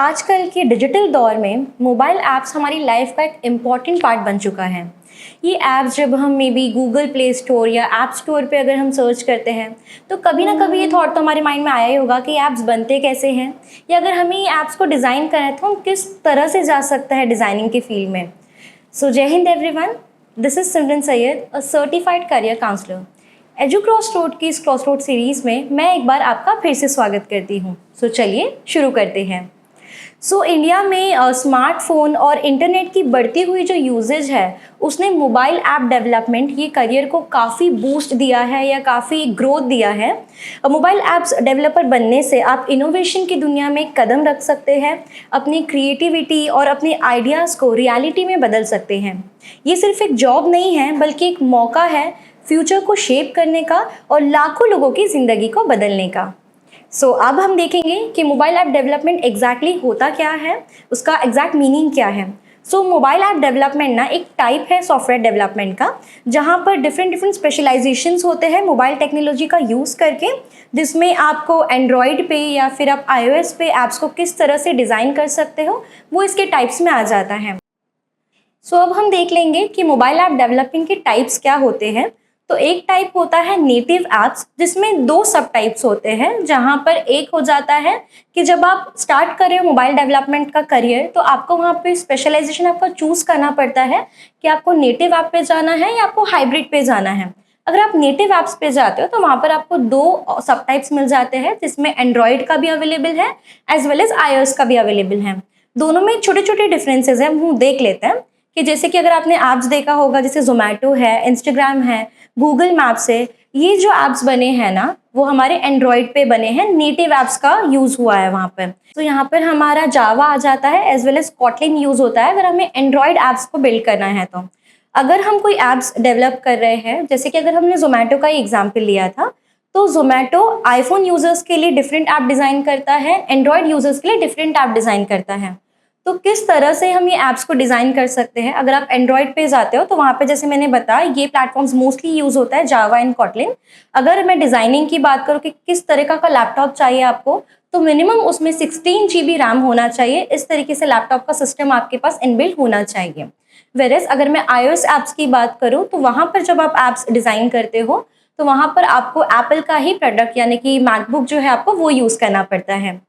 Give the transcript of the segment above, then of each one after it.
आजकल के डिजिटल दौर में मोबाइल ऐप्स हमारी लाइफ का एक इम्पॉर्टेंट पार्ट बन चुका है। ये ऐप्स जब हम may be Google play store या ऐप स्टोर पे अगर हम सर्च करते हैं तो कभी ना कभी ये थॉट तो हमारे माइंड में आया ही होगा कि ऐप्स बनते कैसे हैं, या अगर हमें ये ऐप्स को डिज़ाइन करना है तो हम किस तरह से जा सकते हैं डिज़ाइनिंग के फील्ड में। So Jai Hind everyone, this is Simran Syed, a certified career counsellor. Edu cross road की इस क्रॉस रोड सीरीज़ में मैं एक बार आपका फिर से स्वागत करती हूँ। सो चलिए शुरू करते हैं। इंडिया में स्मार्टफोन और इंटरनेट की बढ़ती हुई जो यूजेज है उसने मोबाइल ऐप डेवलपमेंट ये करियर को काफ़ी बूस्ट दिया है या काफ़ी ग्रोथ दिया है। मोबाइल ऐप्स डेवलपर बनने से आप इनोवेशन की दुनिया में कदम रख सकते हैं, अपनी क्रिएटिविटी और अपने आइडियाज़ को रियलिटी में बदल सकते हैं। ये सिर्फ एक जॉब नहीं है बल्कि एक मौका है फ्यूचर को शेप करने का और लाखों लोगों की ज़िंदगी को बदलने का। अब हम देखेंगे कि मोबाइल ऐप डेवलपमेंट एग्जैक्टली होता क्या है, उसका एग्जैक्ट मीनिंग क्या है। मोबाइल ऐप डेवलपमेंट ना एक टाइप है सॉफ्टवेयर डेवलपमेंट का, जहाँ पर डिफरेंट स्पेशलाइजेशंस होते हैं मोबाइल टेक्नोलॉजी का यूज़ करके, जिसमें आपको एंड्रॉयड पे या फिर आप iOS पे ऐप्स को किस तरह से डिज़ाइन कर सकते हो वो इसके टाइप्स में आ जाता है। अब हम देख लेंगे कि मोबाइल ऐप डेवलपिंग के टाइप्स क्या होते हैं। तो एक टाइप होता है नेटिव ऐप्स, जिसमें दो सब टाइप्स होते हैं। जहां पर एक हो जाता है कि जब आप स्टार्ट कर रहे हो मोबाइल डेवलपमेंट का करियर तो आपको वहां पे स्पेशलाइजेशन आपको चूज करना पड़ता है कि आपको नेटिव ऐप पे जाना है या आपको हाइब्रिड पे जाना है। अगर आप नेटिव ऐप्स पे जाते हो तो वहां पर आपको दो सब टाइप्स मिल जाते हैं, जिसमें एंड्रॉयड का भी अवेलेबल है एज वेल एज iOS का भी अवेलेबल है। दोनों में छोटे छोटे डिफरेंसेस हैं, हम देख लेते हैं। कि जैसे कि अगर आपने ऐप्स देखा होगा, जैसे जोमेटो है, इंस्टाग्राम है, गूगल मैप्स है, ये जो ऐप्स बने हैं ना वो हमारे एंड्रॉयड पे बने हैं, नेटिव ऐप्स का यूज हुआ है वहाँ पर। तो यहाँ पर हमारा जावा आ जाता है as well as Kotlin use होता है अगर हमें एंड्रॉयड ऐप्स को बिल्ड करना है। तो अगर हम कोई ऐप्स डेवलप कर रहे हैं, जैसे कि अगर हमने जोमेटो का ही एग्जाम्पल लिया था, तो जोमेटो आईफोन यूजर्स के लिए डिफरेंट ऐप डिजाइन करता है, एंड्रॉयड यूजर्स के लिए डिफरेंट ऐप डिजाइन करता है। तो किस तरह से हम ये ऐप्स को डिज़ाइन कर सकते हैं, अगर आप एंड्रॉयड पे जाते हो तो वहाँ पे जैसे मैंने बताया ये प्लेटफॉर्म्स मोस्टली यूज़ होता है जावा एंड कॉटलिन। अगर मैं डिज़ाइनिंग की बात करूँ कि किस तरह का लैपटॉप चाहिए आपको, तो मिनिमम उसमें 16 GB रैम होना चाहिए। इस तरीके से लैपटॉप का सिस्टम आपके पास इनबिल्ट होना चाहिए। वेरेस अगर मैं iOS ऐप्स की बात करूँ तो वहाँ पर जब आप ऐप्स डिज़ाइन करते हो तो वहाँ पर आपको एप्पल का ही प्रोडक्ट यानी कि मैकबुक जो है आपको वो यूज़ करना पड़ता है।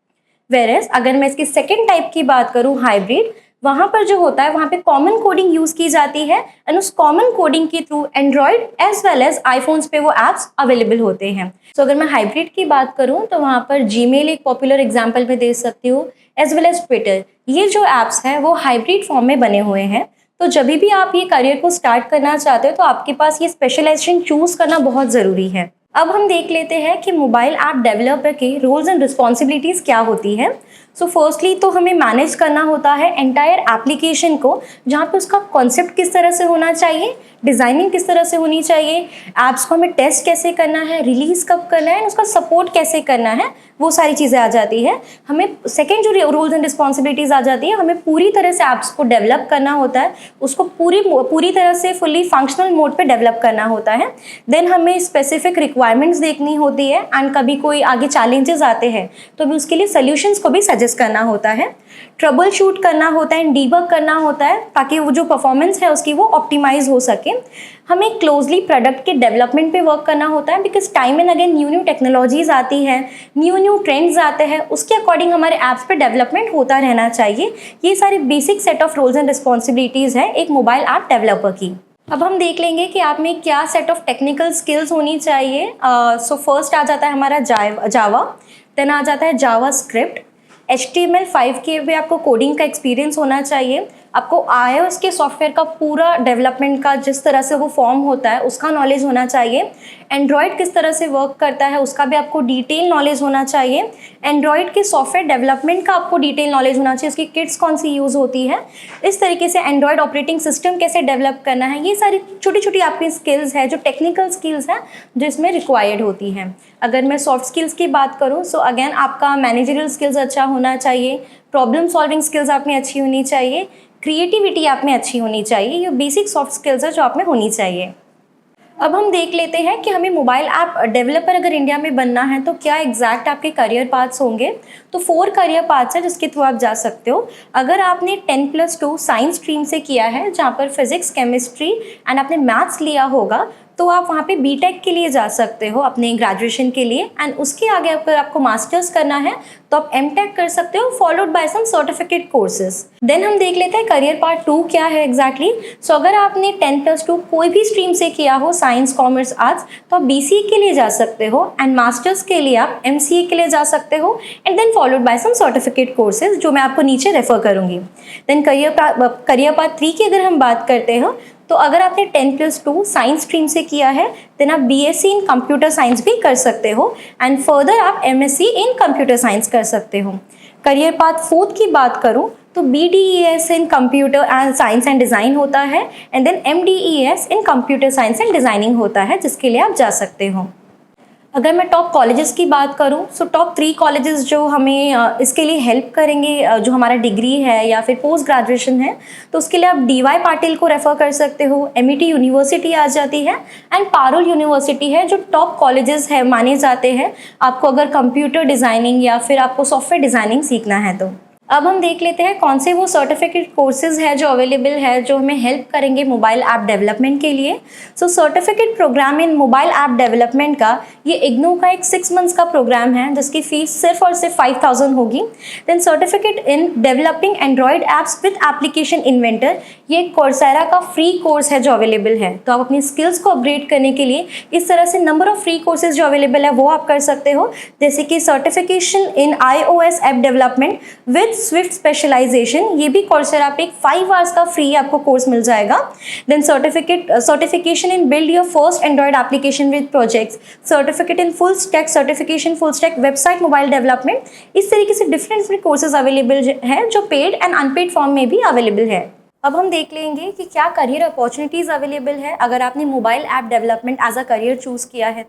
वेरेस अगर मैं इसकी सेकेंड टाइप की बात करूं हाइब्रिड, वहां पर जो होता है वहां पे कॉमन कोडिंग यूज की जाती है एंड उस कॉमन कोडिंग के through Android as well as iPhones पे वो एप्स अवेलेबल होते हैं। अगर मैं हाइब्रिड की बात करूं तो वहां पर जीमेल एक पॉपुलर एग्जांपल में दे सकती हूँ, एज वेल एज ट्विटर। ये जो एप्स हैं वो हाइब्रिड फॉर्म में बने हुए हैं। तो जब भी आप ये करियर को स्टार्ट करना चाहते हो तो आपके पास ये स्पेशलाइजेशन चूज करना बहुत ज़रूरी है। अब हम देख लेते हैं कि मोबाइल ऐप डेवलपर के रोल्स एंड रिस्पॉन्सिबिलिटीज़ क्या होती है। फर्स्टली तो हमें मैनेज करना होता है एंटायर एप्लीकेशन को, जहाँ पे उसका कॉन्सेप्ट किस तरह से होना चाहिए, डिज़ाइनिंग किस तरह से होनी चाहिए, ऐप्स को हमें टेस्ट कैसे करना है, रिलीज़ कब करना है, उसका सपोर्ट कैसे करना है, वो सारी चीज़ें आ जाती है। हमें सेकेंड जो रूल्स एंड रिस्पॉन्सिबिलिटीज़ आ जाती है, हमें पूरी तरह से ऐप्स को डेवलप करना होता है, उसको पूरी तरह से फुली फंक्शनल मोड पे डेवलप करना होता है। देन हमें स्पेसिफिक रिक्वायरमेंट्स देखनी होती है एंड कभी कोई आगे चैलेंजेस आते हैं तो हमें उसके लिए सोल्यूशंस को भी सजेस्ट करना होता है, ट्रबल शूट करना होता है एंड डीबग करना होता है ताकि वो जो परफॉर्मेंस है उसकी वो ऑप्टिमाइज हो सके। हमें क्लोजली प्रोडक्ट के डेवलपमेंट पे वर्क करना होता है, because time and again new technologies आती हैं, न्यू ट्रेंड्स आते हैं, उसके अकॉर्डिंग हमारे ऐप्स पे डेवलपमेंट होता रहना चाहिए। ये सारी basic set of roles and responsibilities है एक मोबाइल ऐप डेवलपर की। अब हम देख लेंगे कि आप में क्या सेट ऑफ टेक्निकल स्किल्स होनी चाहिए। फर्स्ट आ जाता है हमारा जावा, देन आ जाता है जावा स्क्रिप्ट, HTML5 के भी आपको कोडिंग का एक्सपीरियंस होना चाहिए। आपको iOS के सॉफ्टवेयर का पूरा डेवलपमेंट का जिस तरह से वो फॉर्म होता है उसका नॉलेज होना चाहिए। एंड्रॉयड किस तरह से वर्क करता है उसका भी आपको डिटेल नॉलेज होना चाहिए। एंड्रॉयड के सॉफ्टवेयर डेवलपमेंट का आपको डिटेल नॉलेज होना चाहिए, उसकी किट्स कौन सी यूज़ होती है, इस तरीके से एंड्रॉयड ऑपरेटिंग सिस्टम कैसे डेवलप करना है। ये सारी छोटी छोटी आपकी स्किल्स है जो टेक्निकल स्किल्स हैं जो इसमें रिक्वायर्ड होती हैं। अगर मैं सॉफ्ट स्किल्स की बात करूँ अगेन आपका मैनेजरियल स्किल्स अच्छा होना चाहिए, प्रॉब्लम सॉल्विंग स्किल्स आप में अच्छी होनी चाहिए, क्रिएटिविटी आप में अच्छी होनी चाहिए। ये बेसिक सॉफ्ट स्किल्स है जो आप में होनी चाहिए। अब हम देख लेते हैं कि हमें मोबाइल ऐप डेवलपर अगर इंडिया में बनना है तो क्या एग्जैक्ट आपके करियर पाथ्स होंगे। तो 4 करियर पाथ्स है जिसके थ्रू आप जा सकते हो। अगर आपने 10+2 साइंस स्ट्रीम से किया है जहाँ पर फिजिक्स, केमिस्ट्री एंड आपने मैथ्स लिया होगा, तो आप वहाँ पे बीटेक के लिए जा सकते हो अपने ग्रेजुएशन के लिए। एंड उसके आगे अगर आपको मास्टर्स करना है तो आप एमटेक कर सकते हो, followed by some certificate courses. Then हम देख लेते हैं करियर पार्ट 2 क्या है एग्जैक्टली। सो अगर आपने 10+2 कोई भी स्ट्रीम से किया हो, साइंस, कॉमर्स, आर्ट्स, तो आप बीसीए के लिए जा सकते हो एंड मास्टर्स के लिए आप एमसीए के लिए जा सकते हो and then followed by some certificate courses जो मैं आपको नीचे रेफर करूंगी। देन करियर पार्ट 3 की अगर हम बात करते हो तो अगर आपने 10+2 साइंस स्ट्रीम से किया है देन आप बीएससी इन कंप्यूटर साइंस भी कर सकते हो एंड फर्दर आप एमएससी इन कंप्यूटर साइंस कर सकते हो। करियर पाथ 4 की बात करूं तो BDES in computer and science and design होता है and then MDES in computer science and designing होता है जिसके लिए आप जा सकते हो। अगर मैं टॉप कॉलेजेस की बात करूं सो टॉप 3 कॉलेजेस जो हमें इसके लिए हेल्प करेंगे, जो हमारा डिग्री है या फिर पोस्ट ग्रेजुएशन है, तो उसके लिए आप DY पाटिल को रेफ़र कर सकते हो। MET यूनिवर्सिटी आ जाती है एंड पारुल यूनिवर्सिटी है जो टॉप कॉलेजेस है माने जाते हैं आपको अगर कंप्यूटर डिज़ाइनिंग या फिर आपको सॉफ्टवेयर डिज़ाइनिंग सीखना है तो। अब हम देख लेते हैं कौन से वो सर्टिफिकेट कोर्सेज है जो अवेलेबल है जो हमें हेल्प करेंगे मोबाइल ऐप डेवलपमेंट के लिए। सो सर्टिफिकेट प्रोग्राम इन मोबाइल ऐप डेवलपमेंट का ये इग्नू का एक 6 मंथ्स का प्रोग्राम है जिसकी फीस सिर्फ और सिर्फ 5000 होगी। Then certificate in developing Android apps with application inventor, ये कोर्सेरा का फ्री कोर्स है जो अवेलेबल है। तो आप अपनी स्किल्स को अपग्रेड करने के लिए इस तरह से नंबर ऑफ फ्री कोर्सेज जो अवेलेबल है वो आप कर सकते हो, जैसे कि certification in iOS app development with Swift specialisation, ये भी कोर्सेरा पे 5 आवर्स का फ्री आपको कोर्स मिल जाएगा। Then certification in build your first Android application with projects, certificate in full stack certification full stack website mobile development, इस तरीके से डिफरेंट कोर्सेज अवेलेबल हैं जो पेड एंड अनपेड फॉर्म में भी अवेलेबल है। अब हम देख लेंगे कि क्या करियर अपॉर्चुनिटीज़ अवेलेबल है अगर आपने mobile app development as a career choose किया है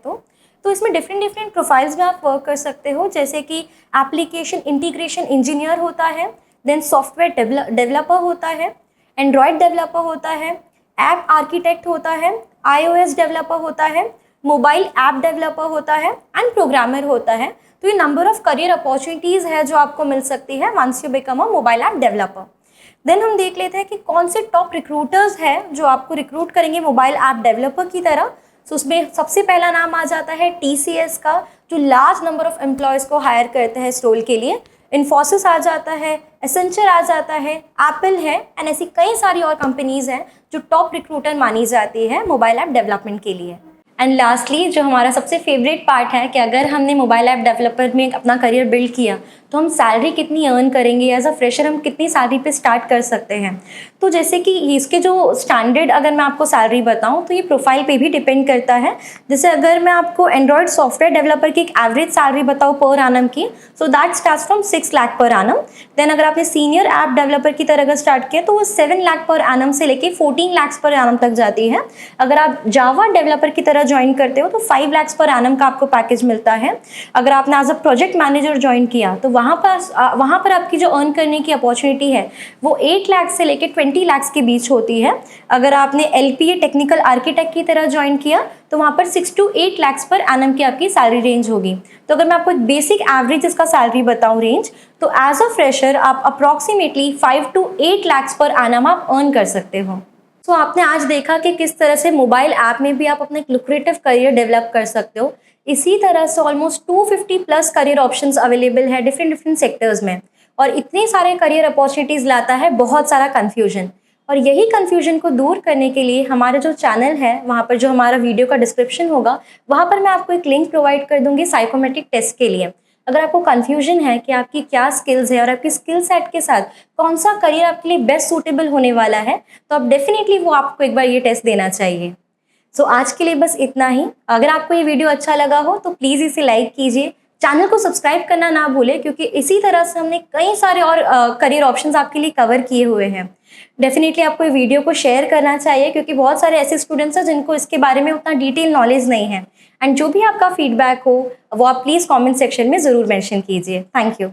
तो इसमें डिफरेंट प्रोफाइल्स में आप वर्क कर सकते हो, जैसे कि एप्लीकेशन इंटीग्रेशन इंजीनियर होता है, देन सॉफ्टवेयर डेवलपर होता है, एंड्रॉयड डेवलपर होता है, ऐप आर्किटेक्ट होता है, iOS डेवलपर होता है, मोबाइल ऐप डेवलपर होता है एंड प्रोग्रामर होता है। तो ये नंबर ऑफ करियर अपॉर्चुनिटीज़ है जो आपको मिल सकती है once you become a mobile app developer. Then हम देख लेते हैं कि कौन से टॉप रिक्रूटर्स हैं जो आपको रिक्रूट करेंगे मोबाइल ऐप डेवलपर की तरह। सो उसमें सबसे पहला नाम आ जाता है TCS का, जो लार्ज नंबर ऑफ एम्प्लॉयज़ को हायर करते हैं इस रोल के लिए। इन्फोसिस आ जाता है, एसेंचर आ जाता है, एप्पल है एंड ऐसी कई सारी और कंपनीज़ हैं जो टॉप रिक्रूटर मानी जाती है मोबाइल ऐप डेवलपमेंट के लिए। एंड लास्टली जो हमारा सबसे फेवरेट पार्ट है कि अगर हमने मोबाइल ऐप डेवलपर में अपना करियर बिल्ड किया तो हम सैलरी कितनी अर्न करेंगे, एज अ फ्रेशर हम कितनी सैलरी पे स्टार्ट कर सकते हैं। तो जैसे कि इसके जो स्टैंडर्ड अगर मैं आपको सैलरी बताऊं तो ये प्रोफाइल पे भी डिपेंड करता है। जैसे अगर मैं आपको एंड्रॉयड सॉफ्टवेयर डेवलपर की एक एवरेज सैलरी बताऊँ पर आनम की, so that starts from 6 lakh पर आनम। देन अगर आपने सीनियर ऐप डेवलपर की तरह अगर स्टार्ट किया तो वो 7 लाख पर आनम से लेके 14 लाख पर आनम तक जाती है। अगर आप जावा डेवलपर की तरह ज्वाइन करते हो तो 5 लाख पर आनम का आपको पैकेज मिलता है। अगर आपने as a project manager join किया तो वहाँ पर आपकी जो अर्न करने की अपॉर्चुनिटी है वो 8 लाख से लेकर 20 लाख के बीच होती है। अगर आपने LPA टेक्निकल आर्किटेक्ट की तरह ज्वाइन किया तो वहाँ पर 6 to 8 लाख पर एनम की आपकी सैलरी रेंज होगी। तो अगर मैं आपको एक बेसिक एवरेज इसका सैलरी बताऊँ रेंज, तो एज अ फ्रेशर आप approximately 5 to 8 lakh per annum आप अर्न कर सकते हो। तो आपने आज देखा कि किस तरह से मोबाइल ऐप में भी आप अपना एक लुक्रेटिव करियर डेवलप कर सकते हो। इसी तरह से almost 250 plus career options available है डिफरेंट सेक्टर्स में, और इतने सारे करियर अपॉर्चुनिटीज़ लाता है बहुत सारा कन्फ्यूजन। और यही कन्फ्यूजन को दूर करने के लिए हमारा जो चैनल है वहाँ पर जो हमारा वीडियो का डिस्क्रिप्शन होगा वहाँ पर मैं आपको एक लिंक प्रोवाइड कर दूँगी साइकोमेट्रिक टेस्ट के लिए। अगर आपको कन्फ्यूजन है कि आपकी क्या स्किल्स है और आपकी स्किल सेट के साथ कौन सा करियर आपके लिए बेस्ट सूटेबल होने वाला है, तो आप डेफिनेटली वो आपको एक बार ये टेस्ट देना चाहिए। सो आज के लिए बस इतना ही। अगर आपको ये वीडियो अच्छा लगा हो तो प्लीज़ इसे लाइक कीजिए, चैनल को सब्सक्राइब करना ना भूलें, क्योंकि इसी तरह से हमने कई सारे और करियर ऑप्शंस आपके लिए कवर किए हुए हैं। डेफिनेटली आपको ये वीडियो को शेयर करना चाहिए, क्योंकि बहुत सारे ऐसे स्टूडेंट्स हैं जिनको इसके बारे में उतना डिटेल नॉलेज नहीं है। एंड जो भी आपका फीडबैक हो वो आप प्लीज़ कमेंट सेक्शन में ज़रूर मेंशन कीजिए। Thank you.